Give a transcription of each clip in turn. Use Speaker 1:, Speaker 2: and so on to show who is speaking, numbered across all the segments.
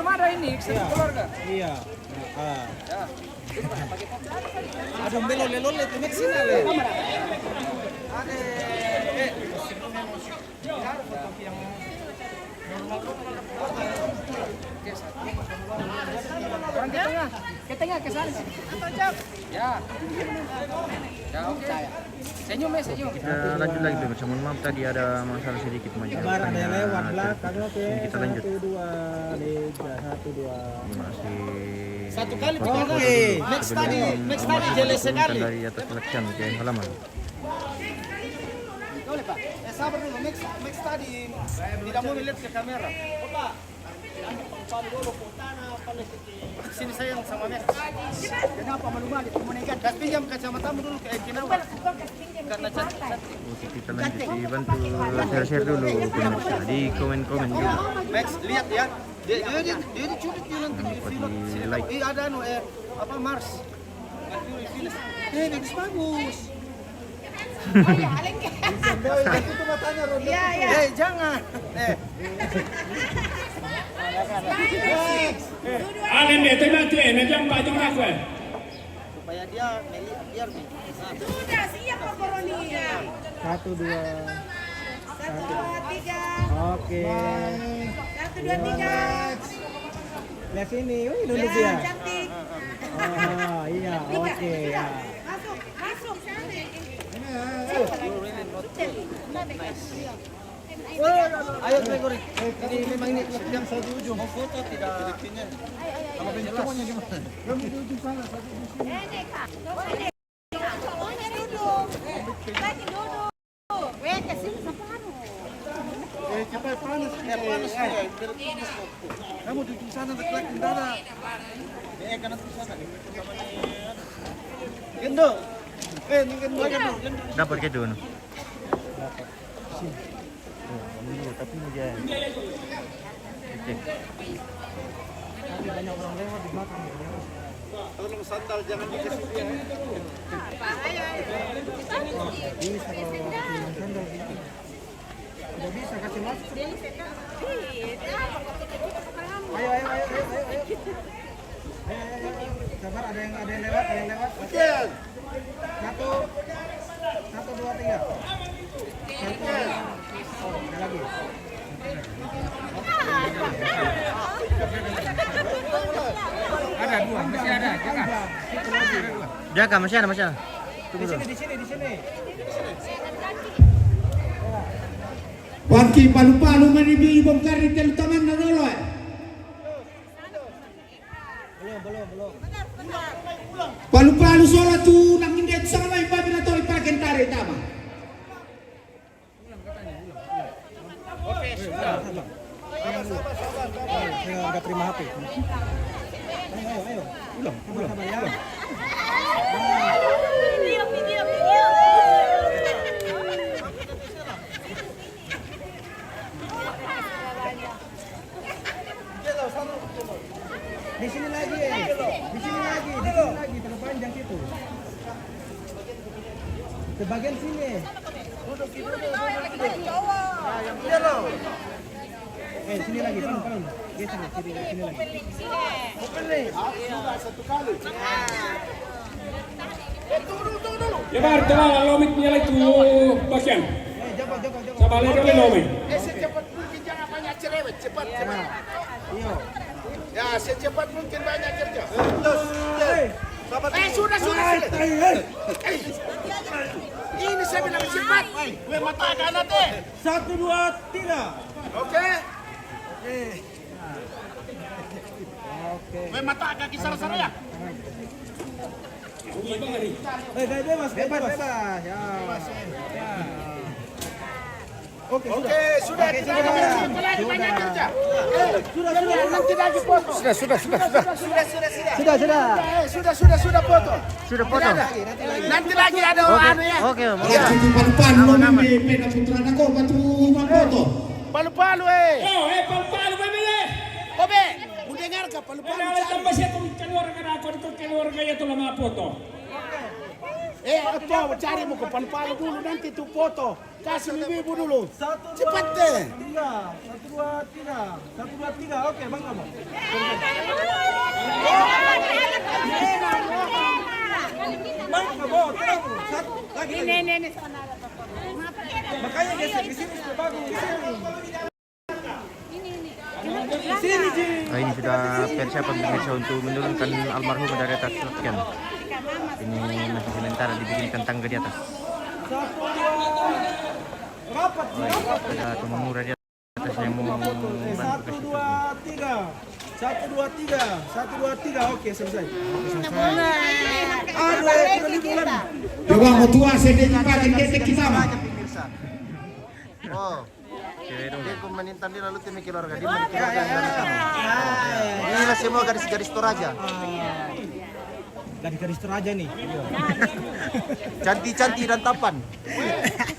Speaker 1: ada ini satu keluarga.
Speaker 2: Iya.
Speaker 1: Ya.
Speaker 2: Ada belol itu sini le. Ada
Speaker 1: Orang ke tengah ke sana. Ya. Ya oke. Senyum.
Speaker 3: Kita lanjut lagi pemirsa. Mohon maaf tadi ada masalah sedikit
Speaker 2: kabar ada yang lewat belakang oke.
Speaker 3: Kita lanjut.
Speaker 2: 1 2 Liga 1 2.
Speaker 3: Ini masih
Speaker 2: Satu kali
Speaker 3: foto-foto
Speaker 2: oke.
Speaker 3: dulu
Speaker 2: Next
Speaker 3: sebelum
Speaker 2: tadi jelas
Speaker 3: turunkan
Speaker 2: sekali.
Speaker 3: dari atas pelatihan ke halaman.
Speaker 2: Boleh Pak. Sabar dulu next tadi tidak mau lihat ke kamera. Pak. Sini sayang sama Max.
Speaker 1: Kenapa malu balik? Mau nekat.
Speaker 2: Kas pinjam kacamatamu dulu ke Kinawa. Karena cantik.
Speaker 3: Oke, kita lanjut dibantu share dulu pemirsa di komen-komen juga.
Speaker 2: Max lihat ya. Dia dicuri nanti di
Speaker 3: Lupa
Speaker 2: film.
Speaker 3: di like.
Speaker 2: Ada apa Mars. Bagus.
Speaker 4: Oh ya, alengke.
Speaker 2: Itu matanya Ron.
Speaker 4: Iya.
Speaker 2: Jangan.
Speaker 5: Alen deh, tengah tuh, najam Pak Jom aku.
Speaker 2: Supaya dia biar nih.
Speaker 4: Sudah siap Pak Koroni.
Speaker 2: 1 2
Speaker 4: 1 2 3.
Speaker 2: Oke.
Speaker 4: 1 2 3.
Speaker 2: Lihat sini, wih duduk dia.
Speaker 4: Cantik.
Speaker 2: Oh iya, oke ya.
Speaker 4: Masuk.
Speaker 2: Ayo Gregory. Ini memang ini yang satu ujung. Mau foto tidak? Kalau benjolannya gimana? Yang di ujung sana, satu di sini.
Speaker 4: Ini Kak. Ini duduk. Lagi duduk. Weh, kesini separuh.
Speaker 2: Cepat panas ya. Kamu di ujung sana dekat kendara. Kanan ke sana. Gendo. Ini gendo.
Speaker 3: Dapat ke dulu.
Speaker 2: Tapi dia.
Speaker 3: Oke.
Speaker 2: Tapi banyak orang lewat di belakang. Tolong sandal jangan dikasih dia. Bisa kalau sandal gitu. Tidak bisa kasih masuk. Ayo. Sabar ada yang lewat. Oke. 1 2 3. Ada lagi.
Speaker 1: Ada dua, masih ada.
Speaker 3: Jaga masih ada. Tunggu dulu.
Speaker 2: Di sini.
Speaker 6: Waki palu-palu manibi bongkar di telutangan na dulu.
Speaker 2: Belum.
Speaker 6: Palu-palu sholat tu nang hindi sama ibabi na to ipakentare tama.
Speaker 2: Oke, sudah. Saya enggak terima HP. Ayo. Ulang. Ya.
Speaker 4: Video.
Speaker 2: Di sini lagi, terlalu panjang situ. Sebagian sini. Sini lagi, pelan. Geser sini lagi. Satu kali. Tunggu.
Speaker 5: Ya bar, telah lomit nyala itu bagian.
Speaker 2: Jaga.
Speaker 5: Sama lagi lomit.
Speaker 6: Secepat mungkin jangan banyak cerewet, cepat.
Speaker 2: Iya.
Speaker 6: Ya secepat mungkin banyak kerja.
Speaker 2: Sudah.
Speaker 6: Ini saya bilang cepat. Gue mata kanan deh.
Speaker 2: 1 2 3.
Speaker 6: Oke.
Speaker 2: Oke.
Speaker 6: Gue mata kaki sana ya.
Speaker 2: Bebas. Ya. Oke,
Speaker 6: sudah. Lagi banyak kerja. Sudah. Nanti lagi foto. Sudah. Sudah foto.
Speaker 3: Sudah foto.
Speaker 6: Nanti lagi ada anu ya.
Speaker 3: Oke.
Speaker 6: Palu-palu pena putra nako batu foto. Palu-palu
Speaker 5: Palu-palu bebe.
Speaker 6: Obe, mendengar ka palu-palu.
Speaker 5: Tambah siya keluarga na ako dito keluarga ya to lama foto.
Speaker 6: Ito, cari mo kung paano dulu nanti tuh foto. Kasih ibu dulu. Cepat deh.
Speaker 2: 1, 2, 3. 1, 2, 3. Oke, bang kamu. Bang kamu, tahu. Lagi.
Speaker 4: Ini.
Speaker 2: Makanya geser ke sini supaya bagus.
Speaker 4: Sini, Ji.
Speaker 3: Ini sudah persiapan pemirsa untuk menurunkan almarhum dari atas truk. Ini masih sementara dibikinkan tangga di atas.
Speaker 2: 1, 2. Rapat.
Speaker 3: Ada pemurah di atas yang mau bantu ke
Speaker 2: 1,
Speaker 3: situ.
Speaker 2: 2, 3. 1, 2, 3. 1, 2, 3. Oke, selesai.
Speaker 6: Coba mau tua sedikit pakai kita mah.
Speaker 7: Oh,
Speaker 3: Cewek dong.
Speaker 7: dia pemerintahan dia lalu tim keluarga dia inilah semua garis-garis Toraja.
Speaker 2: Garis Toraja nih.
Speaker 7: Cantik-cantik dan tampan.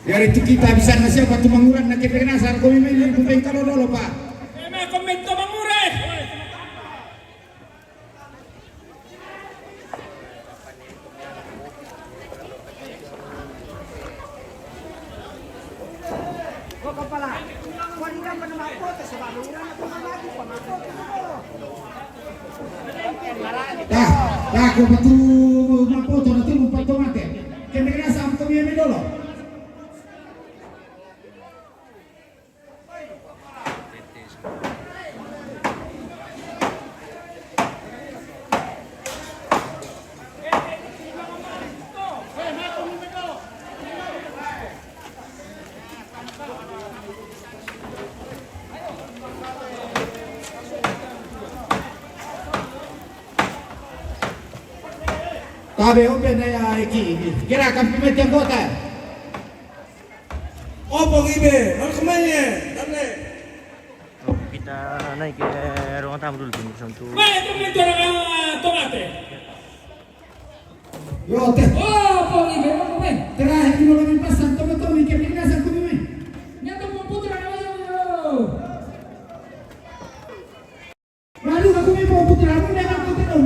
Speaker 6: Dari itu kita bisa ngasih apa tuh manguran nak kita nasar kau memang kuping kalau dulu Pak.
Speaker 5: Memang komento mangure.
Speaker 6: Dah aku betul mampu tuh nanti lupa tuh mati. Kita kena sampai memang dulu. Tabe open ya iki. Kira akan pimit yang kota.
Speaker 2: Opo ibe, kemana? Dale.
Speaker 3: Oh, kita naik ke ruang tamu dulu pemirsa untuk
Speaker 5: Vai komento tomate.
Speaker 6: Yo teh.
Speaker 5: Oh, poi be, come?
Speaker 6: Terakhir ini mau pesan teman-teman kita kena sampai memang.
Speaker 5: Nyata mau putra yo.
Speaker 6: Lalu aku mau putra aku memang aku tahu.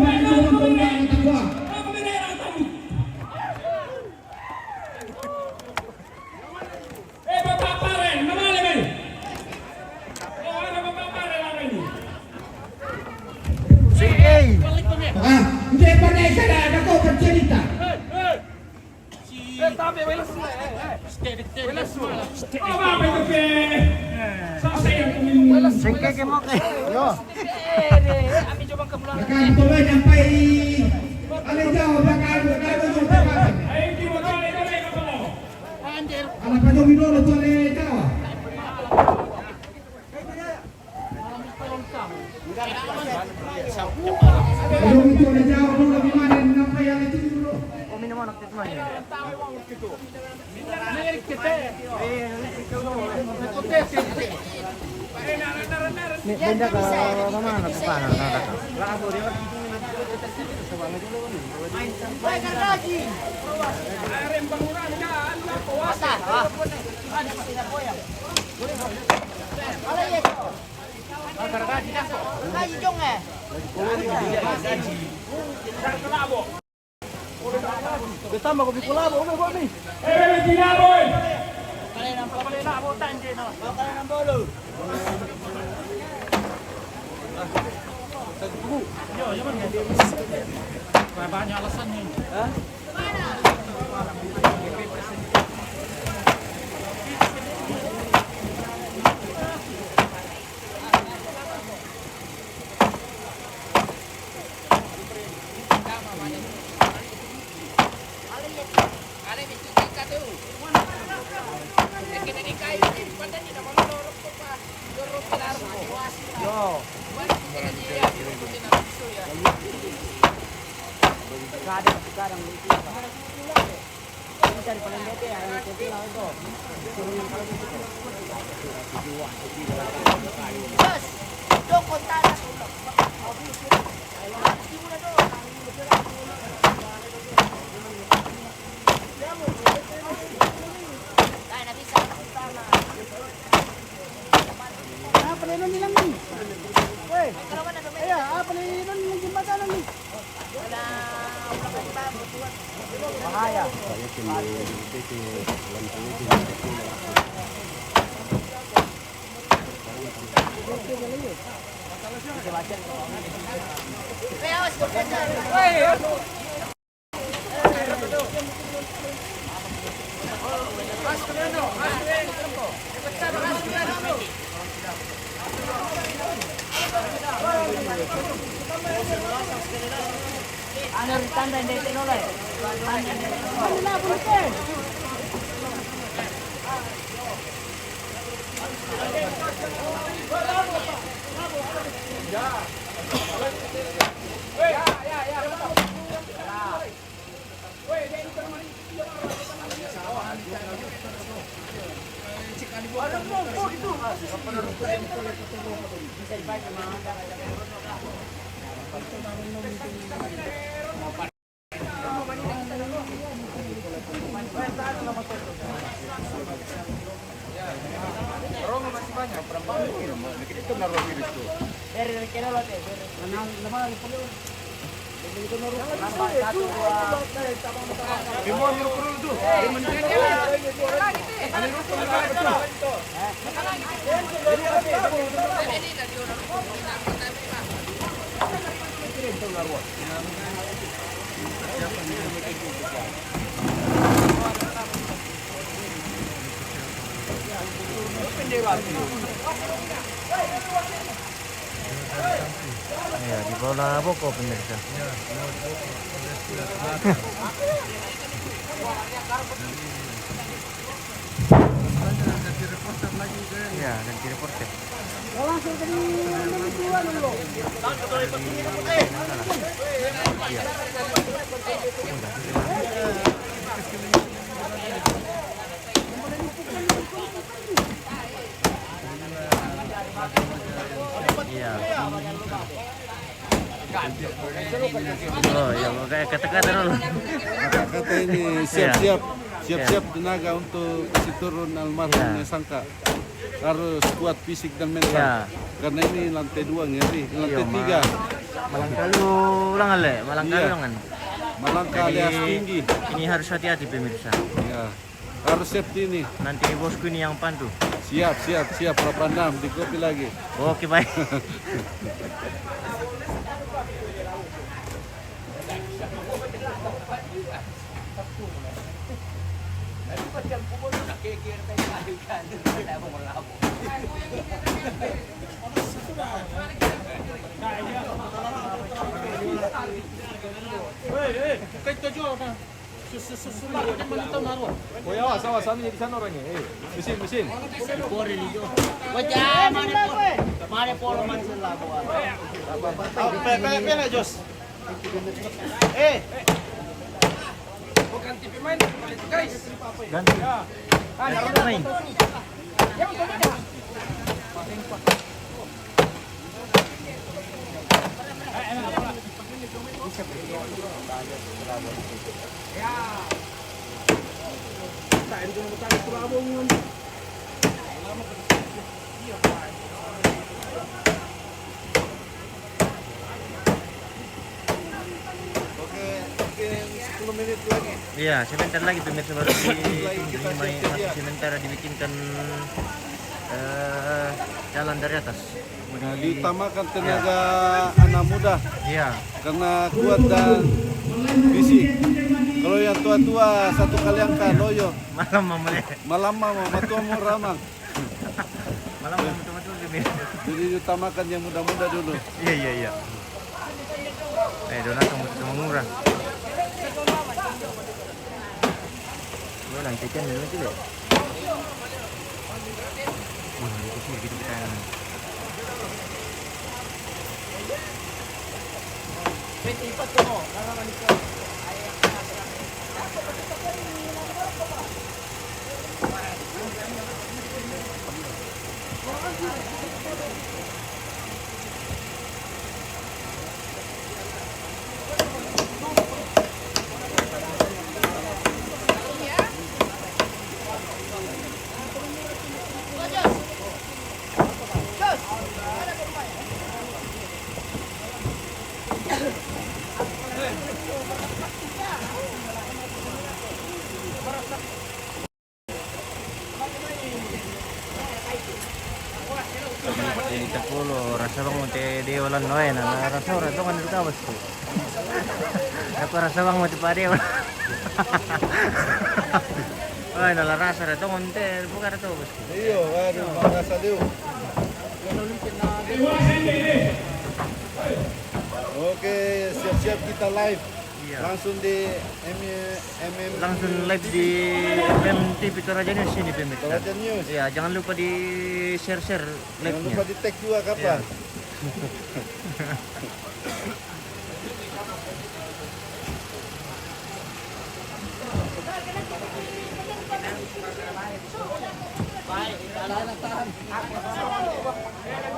Speaker 6: Hindi pa na isa na ako bercerita. Akan tuloy ng pay alay daw bakal yung tawagan. Anak pa yung minolo to alay daw. Yung ito alay daw nung nabimanin ng pay alay dulu.
Speaker 3: benda ke mana ke sana
Speaker 2: Betamba kopi pula, bo nih.
Speaker 5: Boy!
Speaker 1: Banyak alasannya. Bahaya. Ano rin tanda hindi tinulay? Ano na bulitin?
Speaker 3: Ya, di bola Boko pemirsa. Ya, ganti reporter.
Speaker 1: Langsung tadi dua dulu.
Speaker 3: Iya. Oh, ya kayak kata-kata dulu.
Speaker 2: Kata ini siap-siap tenaga untuk kasih turun almarhum Sangka. Harus kuat fisik dan mental.
Speaker 3: Ya.
Speaker 2: Karena ini lantai 2 ngeri, lantai 3.
Speaker 3: Malangkalu ulangan le, malangkalu ulangan.
Speaker 2: Malangka alias tinggi.
Speaker 3: Ini harus hati-hati pemirsa.
Speaker 2: Ya. Harus safety ini.
Speaker 3: Nanti bosku ini yang pandu.
Speaker 2: Siap, Prapandam di kopi lagi.
Speaker 3: Oke, baik.
Speaker 2: Pela Jos.
Speaker 1: Bukan TV main, itu guys.
Speaker 3: Ganti. Main.
Speaker 2: Oke, 10 menit lagi.
Speaker 3: Iya, sebentar lagi pemirsa baru masih sementara dibikinkan jalan dari atas.
Speaker 2: Nah, diutamakan tenaga anak muda
Speaker 3: Iya.
Speaker 2: karena kuat dan fisik. Kalau yang tua-tua satu kali angkat loyo,
Speaker 3: Malam mamale.
Speaker 2: malam mau matua mau ramang.
Speaker 3: Malam betul-betul pemirsa.
Speaker 2: Jadi diutamakan yang muda-muda dulu.
Speaker 3: Iya. Donat kamu sudah murah. Lo lantikan dulu juga. Itu sih gitu kita. di ulan noy na narasura ito kan dito bos ko. Ako rasawang mo pa di ulan. Ay nalarasa ito konti bukan ito bos ko.
Speaker 2: Iyo, aduh, mga saliw. Oke, siap-siap kita live.
Speaker 3: Iya.
Speaker 2: Langsung di
Speaker 3: Langsung live di MMTV Toraja News sini pemirsa.
Speaker 2: Toraja News.
Speaker 3: Iya, jangan lupa di share
Speaker 2: Jangan
Speaker 3: live-nya.
Speaker 2: lupa di tag juga kapan.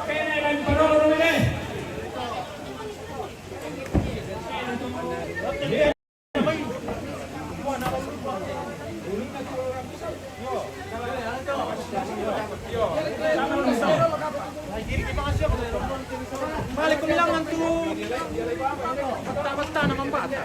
Speaker 5: Kailan parolo nila eh.
Speaker 6: Balik ko lang ang tulog. Basta naman bata.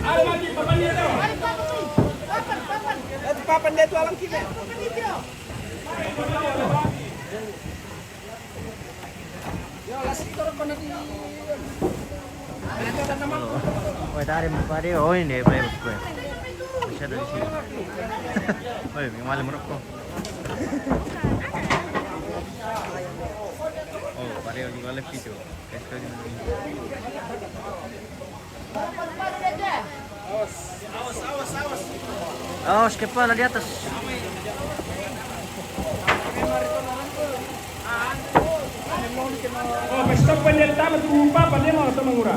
Speaker 5: Ada lagi papannya daw.
Speaker 6: Papan dia tuh alang kita. Ya, lasik turun ko na di. Ito na naman.
Speaker 3: Oh, tadi mo pa di. Oh, hindi pa bos ko. Bisa dari sini. Oh, may malam ko. Oh, pareho juga live video. Guys, awas kepala di atas.
Speaker 5: Oh, may stop pa niya tama kung papan niya mga tumangura.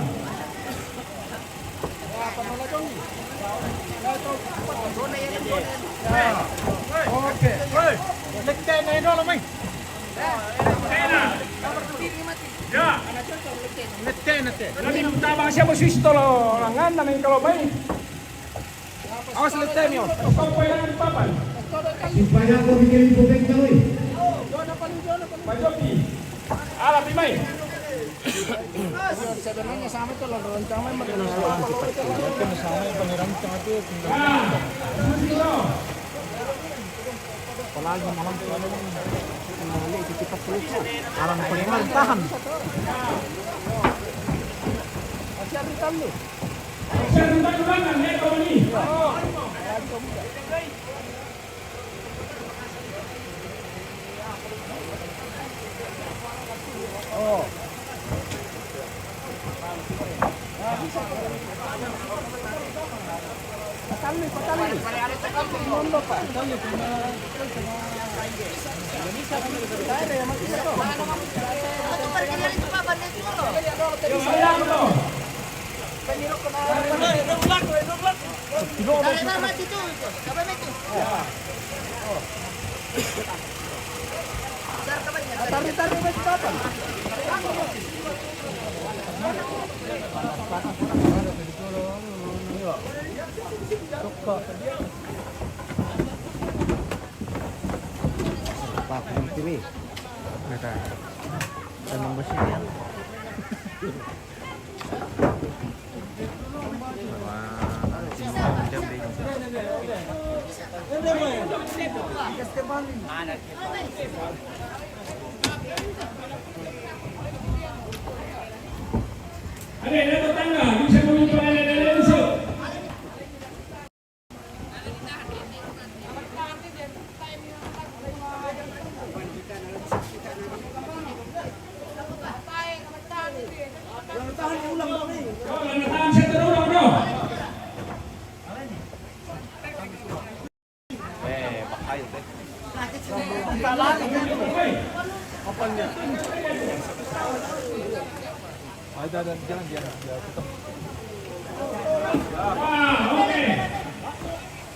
Speaker 6: Oke. Woi. Lekte na ino lamay.
Speaker 5: Kaya ya,
Speaker 6: Lekte na te.
Speaker 5: nanti tabang siya mo swisto lo langan na may kalobay.
Speaker 6: Awas lekte niyo.
Speaker 5: Kau pa yung papan.
Speaker 8: Supaya aku bikin bubeng kau.
Speaker 5: Pak Joki. Ala Pimay.
Speaker 6: Sebenarnya sama tuh loh rencana magana Palagi malam kembali itu kita sulit. Alam pengen tahan. Siap hitam nih.
Speaker 5: Siya rin tayo lang ang ito ni.
Speaker 6: Oh. Patali. Mondo pa.
Speaker 5: Yung sayang mo.
Speaker 6: Tarik baik kapan? Pak pilih.
Speaker 3: Kita. Tanong bos ini.
Speaker 5: Ada yang tetangga bisa menunjuk ada lenso. Tahan siya terulong bro. Oke.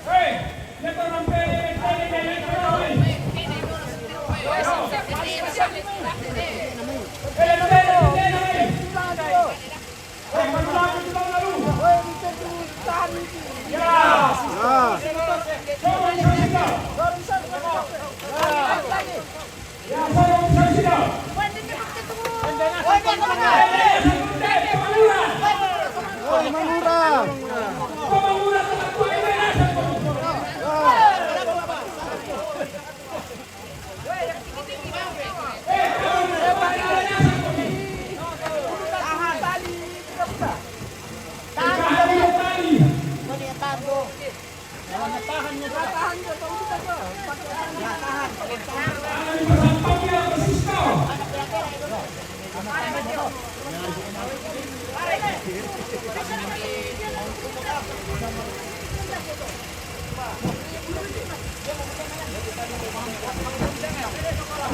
Speaker 5: Hei, lihat orang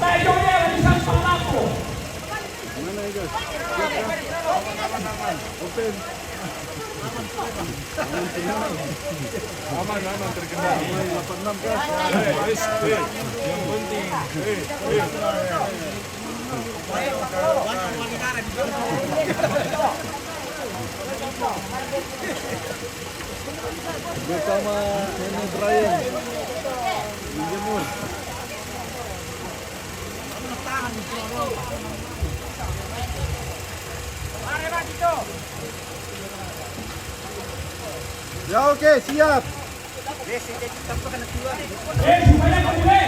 Speaker 5: Medyonya bisa pelaku.
Speaker 2: Aman terkendali. 86 kan. Yang penting. Bersama Nenek Brian di Jemur. Ya oke, siap.
Speaker 5: Supaya boleh.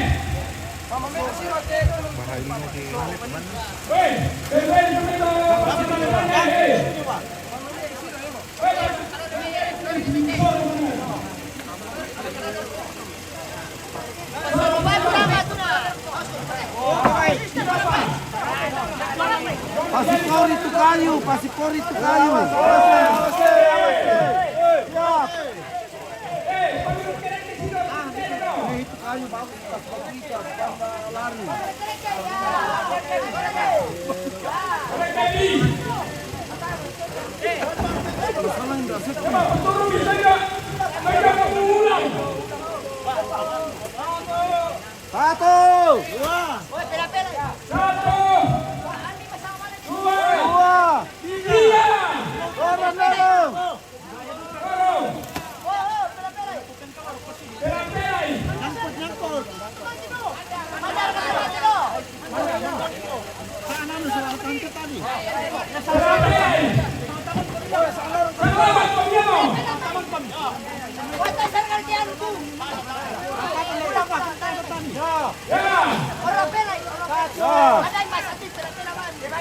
Speaker 2: Pasipor itu kayu. Siap. Itu kayu bagus pas kita lari.
Speaker 5: Turun bisa enggak? Mereka mengulang.
Speaker 2: Satu.
Speaker 5: Satu. Dua. Tiga.
Speaker 2: Dorong.
Speaker 5: Pelai. Selamat Pamiano.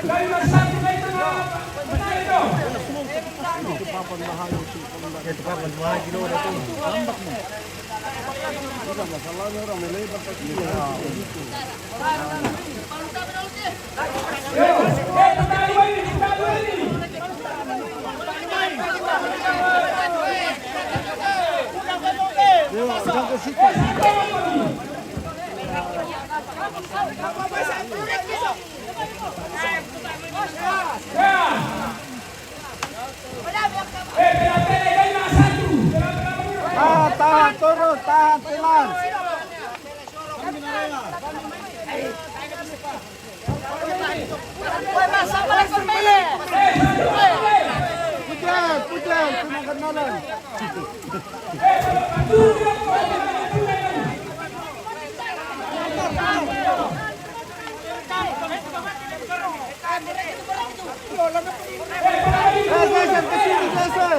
Speaker 5: Dari satu naik tengah. Benar itu.
Speaker 2: Tahan, turun, tahan, pelan. Pujan, tenaga nolong. Geser ke sini, geser.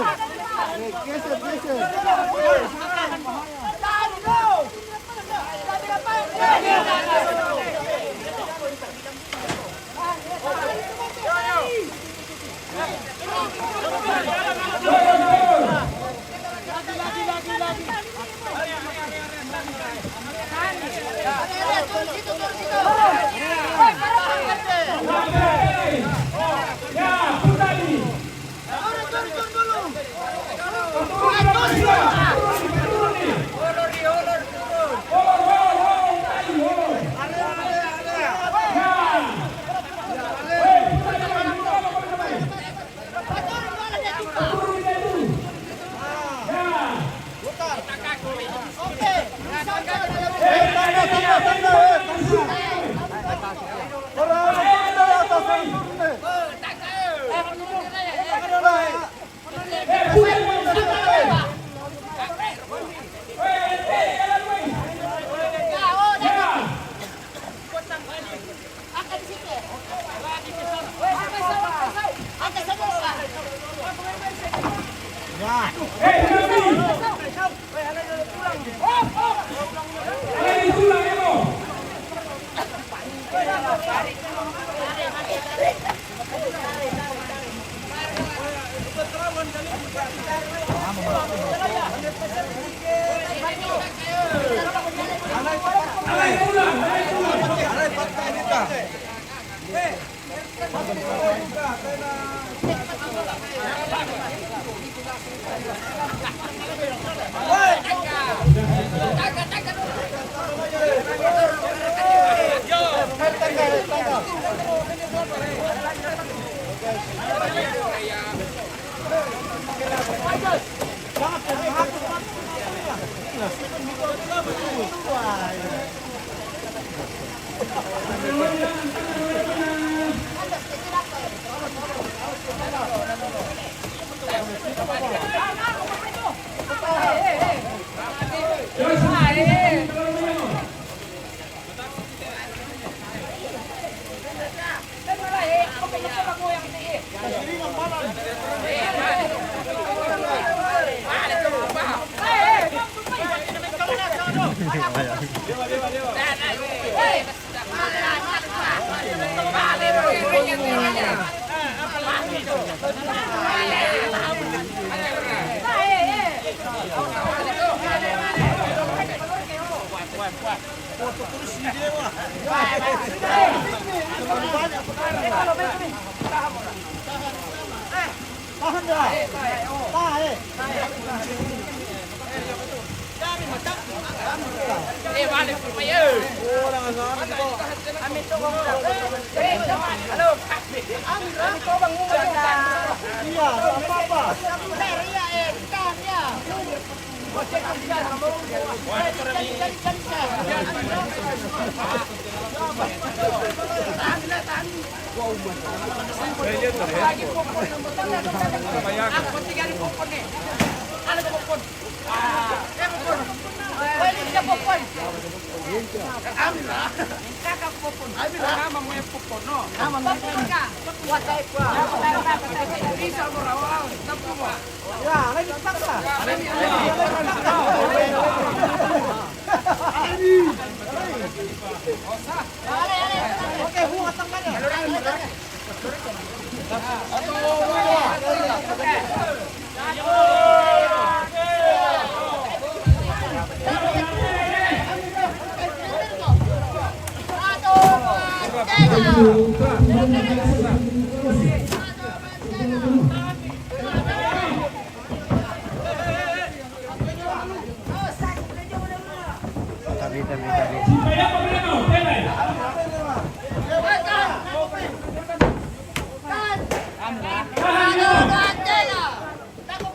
Speaker 5: Supaya pemenang, Tele.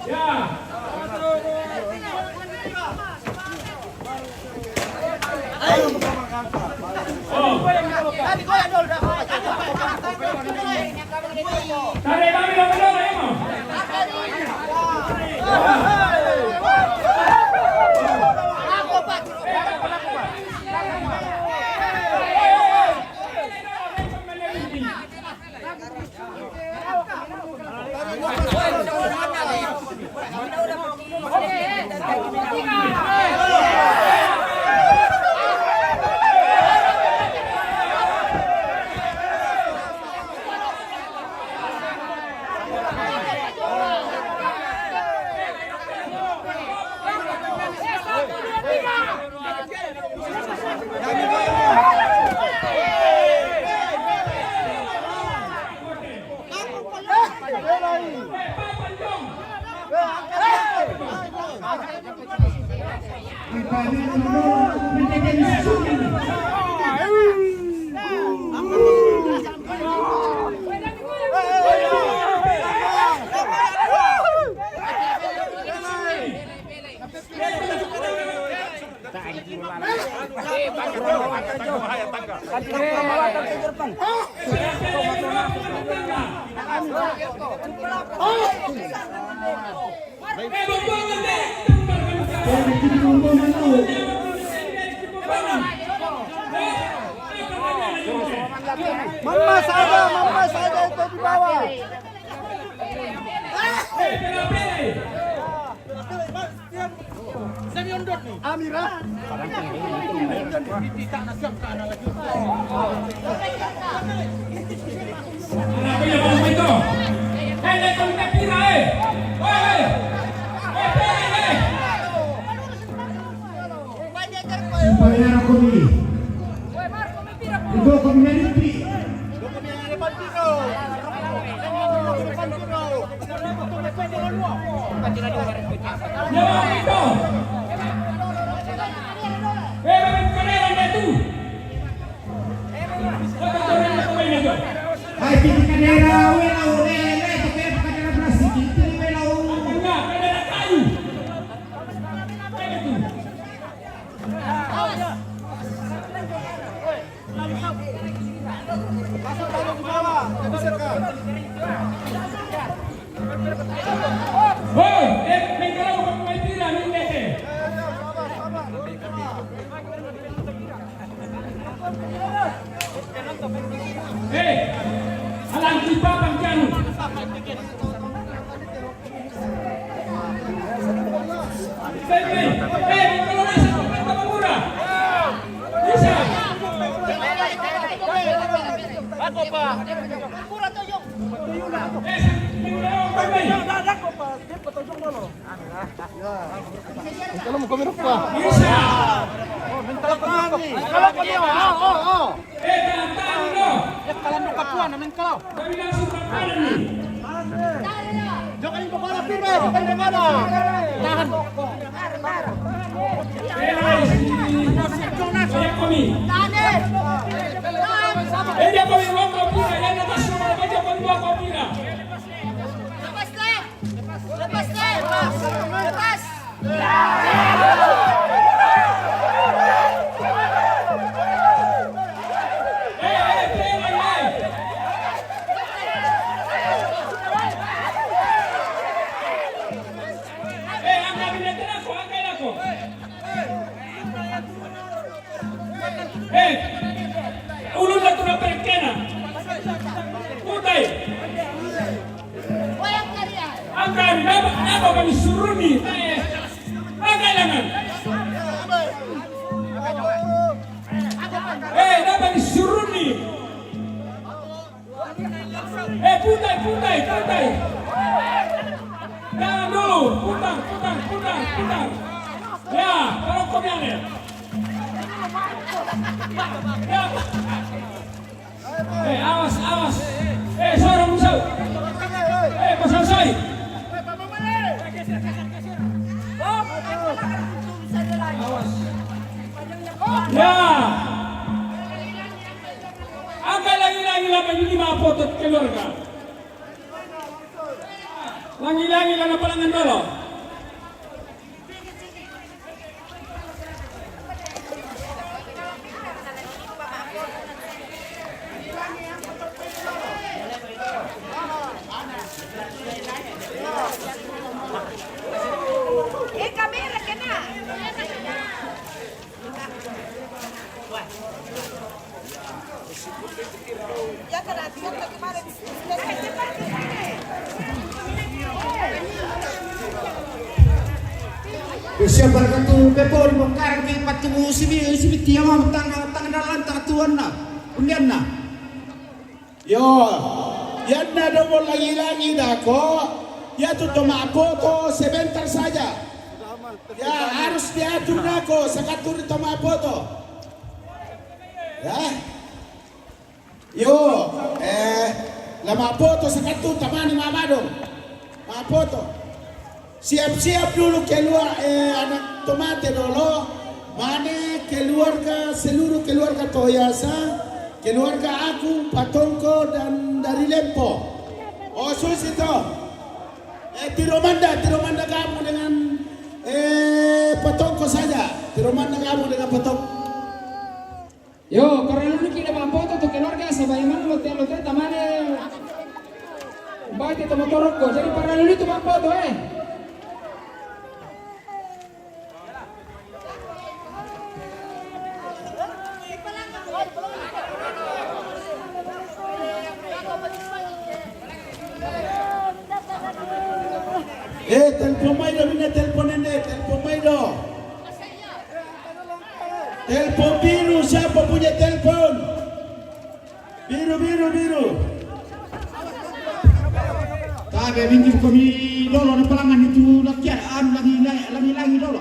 Speaker 5: Ya. Tarik kami dulu, Emo.
Speaker 6: Mama saja itu di bawah. Amira.
Speaker 8: Supaya aku ini. Itu aku menjadi
Speaker 5: Alang tiba Bang Janu. Kalau nasa Bang Mura. Bisa.
Speaker 6: Ako pa.
Speaker 2: Kalau mau kamera pa.
Speaker 5: Bisa.
Speaker 6: Kalau ko niyo. Oo.
Speaker 5: Tahan dulu.
Speaker 6: Kalau mo kapuan namin kalau.
Speaker 5: Kami langsung kanan nih.
Speaker 6: Jangan yung pala firme. Jangan yung pala. Tahan.
Speaker 5: Saya kami. Dia kami ruang kopira. Yang atas rumah aja kami ruang kopira.
Speaker 4: Lepas.
Speaker 5: Ulun na tuna perkena. Putay. Ang kami napa kami suruh ni. Kailangan. Napa disuruh ni. Putay. Jangan dulu. Putang. Ya, kalau kau biar. Awas. Sorong musau. Pasal. Awas. Ya. Angkat lagi 8 foto keluarga. Lagi lang palangan dulu.
Speaker 4: Kamera kena. Ya kena kemarin.
Speaker 8: Siya berkatu pepo di bongkar ke patu sibi tiama tang dalan tatuan na. Undian na.
Speaker 6: Yo. Yan na daw lagi dako. Ya tu toma foto sebentar saja. Ya harus diatur dako sakatur toma foto. Ya. Yo, lama foto sakatur tamani mamadong. Ma foto. Siap-siap dulu keluar anak tomate dulu. Mana keluarga seluruh keluarga Toyasa, keluarga aku, Patongko dan dari Lempo. Oh susito. Tiromanda kamu dengan Patongko saja. Tiromanda kamu dengan Patongko.
Speaker 5: Yo, karena lu kita mampu tuh keluarga sebagaimana lo tamane. Baik itu motorku. Jadi para lu itu mampu tuh
Speaker 6: Telepon Maido, mina telepon ini, telepon Maido. Telepon biru, siapa punya telepon? Biru.
Speaker 8: Tabe minggu kami dolo na palangan itu lakian lagi dolo.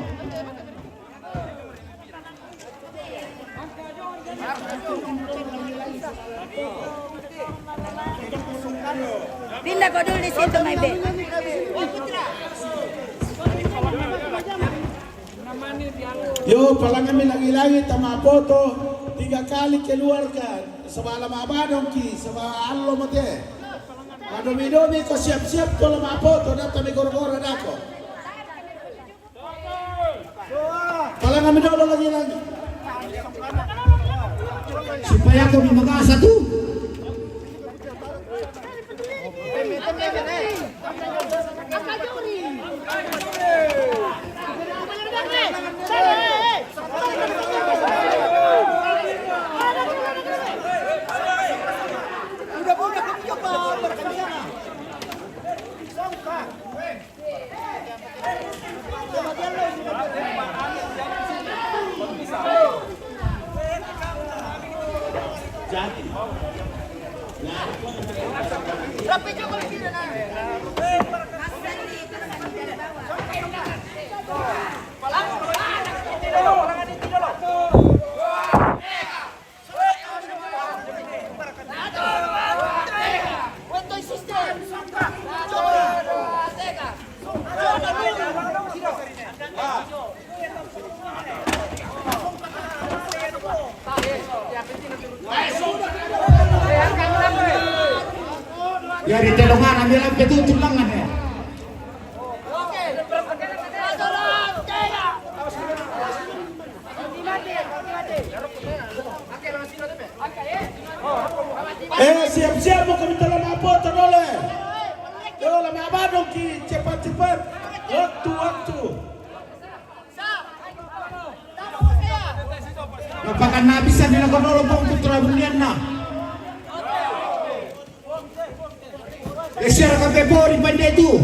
Speaker 4: Pindah kau dulu di situ, my baby.
Speaker 6: Yo, palang kami lagi tama foto 3 kali keluarga sama lama abadong ki sama allo mate. Madomi ko siap-siap ko lama foto na kami goro-goro dako. Palang kami dolo lagi.
Speaker 8: Supaya kami mag-asa tu.
Speaker 6: Jadi.
Speaker 8: Ya di telongan ambil apa itu tulangan ya.
Speaker 6: Siap-siap mau kami tolong apa tolong. Yo lama apa dong ki cepat-cepat. Waktu.
Speaker 8: Apakah nak bisa dilakukan oleh putra belian nak? Geser ke Februari pandai tu.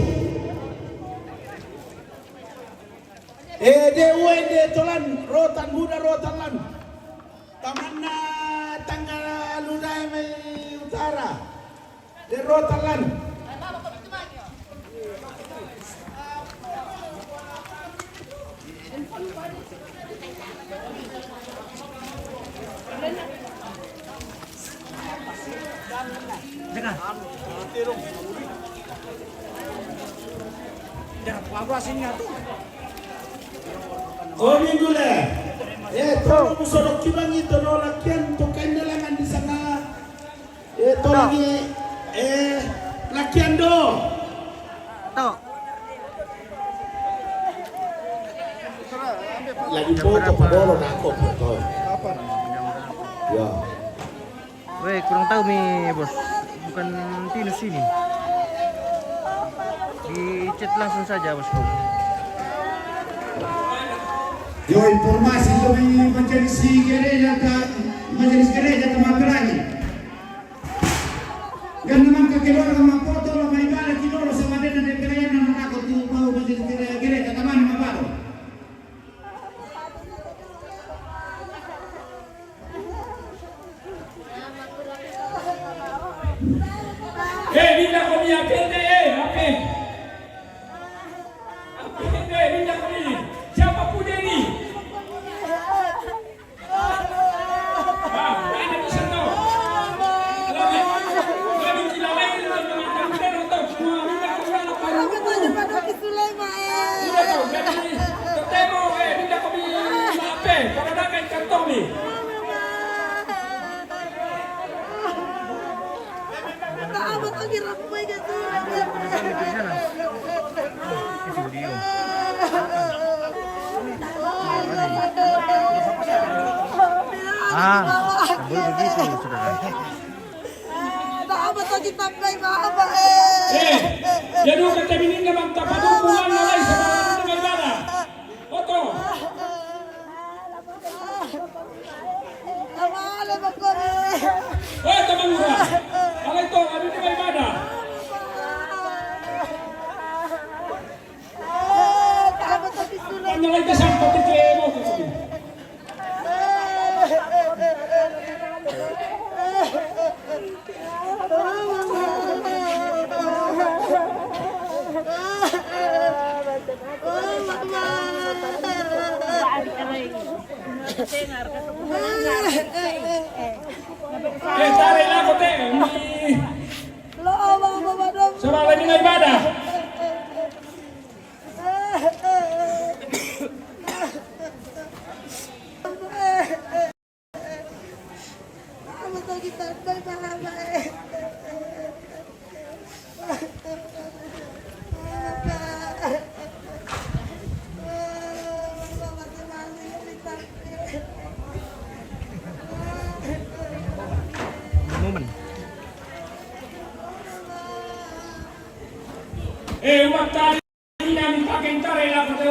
Speaker 6: Dewa de tolan rotan muda rotan lan. Tamanna tanggal lunai mai utara. De rotan lan. Oh minggu le. Tolong musodok kibang itu lakian to kain dalangan di sana. Tolong lakian do. Lagi foto padolo nako foto. Ya.
Speaker 3: Weh, kurang tahu nih bos, bukan Tinus ini. Di chat langsung saja bosku.
Speaker 8: Yo informasi dari majelis gereja ke Magelangi. Dan memang kekeluar sama foto lah main balik kilo sama dia dan kerajaan dan aku tuh mau majelis gereja teman baru.
Speaker 5: Linda kami apende ape. Apende Linda kami. Siapa punya ini? Ada di sana. Kami tidak lain dengan kita untuk semua Linda kami apa? Sudah tahu jadi ketemu Linda kami ape. Peradakan kantong ni.
Speaker 3: Boleh begitu saudara.
Speaker 5: Jadi kata bini naman tapadukuhan na lay sa mga mga ibada. Oto. Tamangura. Alay to, ano ni may ibada? Ano lay dasang patike mo? Tarik lah kote. Sama ni may ibada.
Speaker 3: Momen.
Speaker 5: Waktu ini kami pakai tarik lah kote.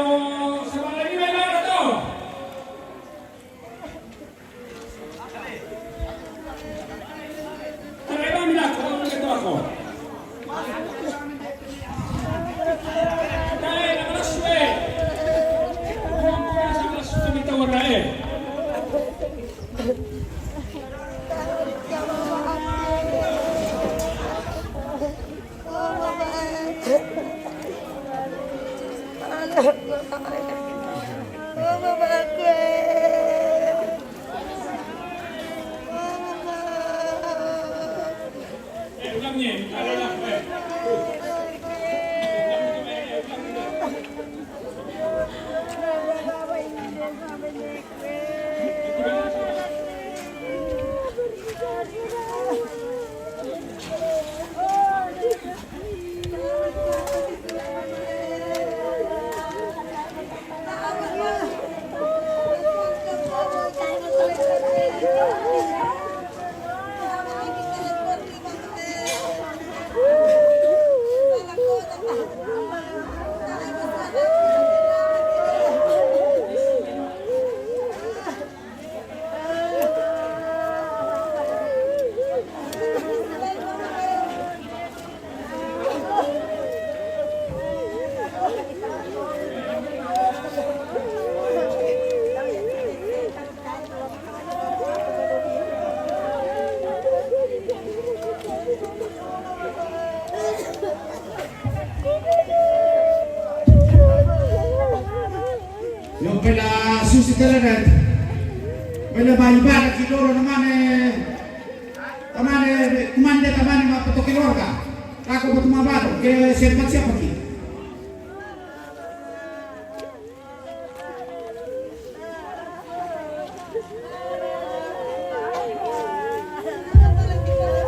Speaker 5: Sama ni may ibada to. Tarik ba mila ko ito ako. Tarik na malaswe. Kung sa malaswe tumitaw na uangnya, adalah
Speaker 8: Yung pala susi kalaran. Pala bayi-bayi kiloro naman kumande tamane maputo kiloro ka. Kako buat mabado ke siapa ki.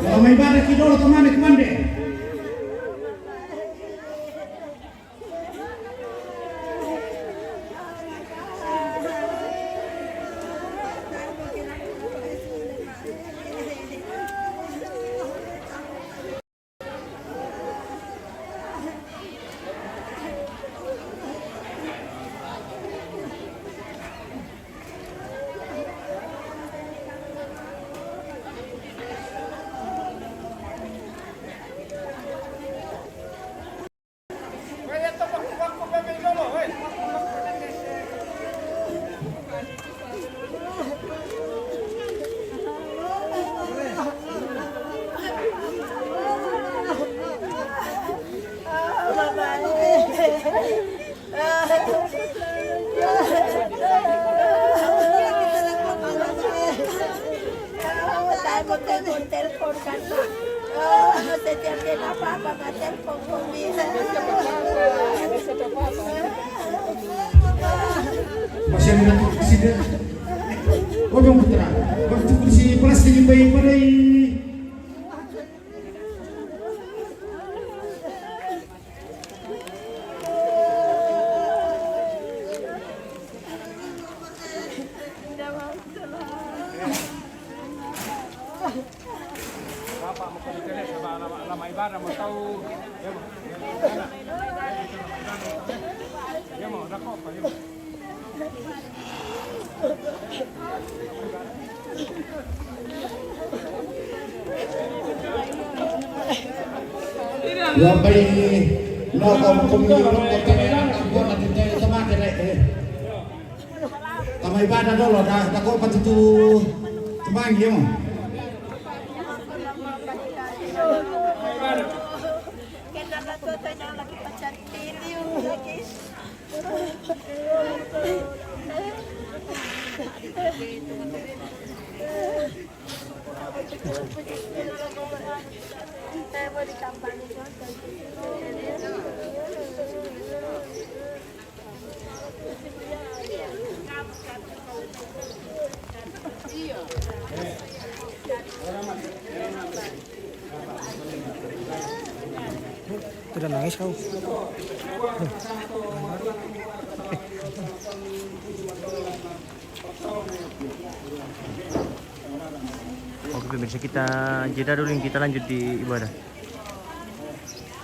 Speaker 8: Kalau may bayi kiloro tamane kumande.
Speaker 4: Telepon kan Pak. Setiap dia apa-apa nggak telepon bisa.
Speaker 8: Masih ada presiden. Oh yang putra. Waktu kursi plastik yang baik pada
Speaker 5: Bapak mau kerja lama ibadah mau tahu ya mau ada kok ya.
Speaker 8: yang baik no kamu komunikasi kampung nanti jadi sama kira kama ibadah dulu dah kau pasti tu cuma yang
Speaker 4: Kenapa tuh tanya lagi pacar video lagi? Saya mau di kampanye
Speaker 3: Udah nangis kau. Oke pemirsa, kita jeda dulu, kita lanjut di ibadah.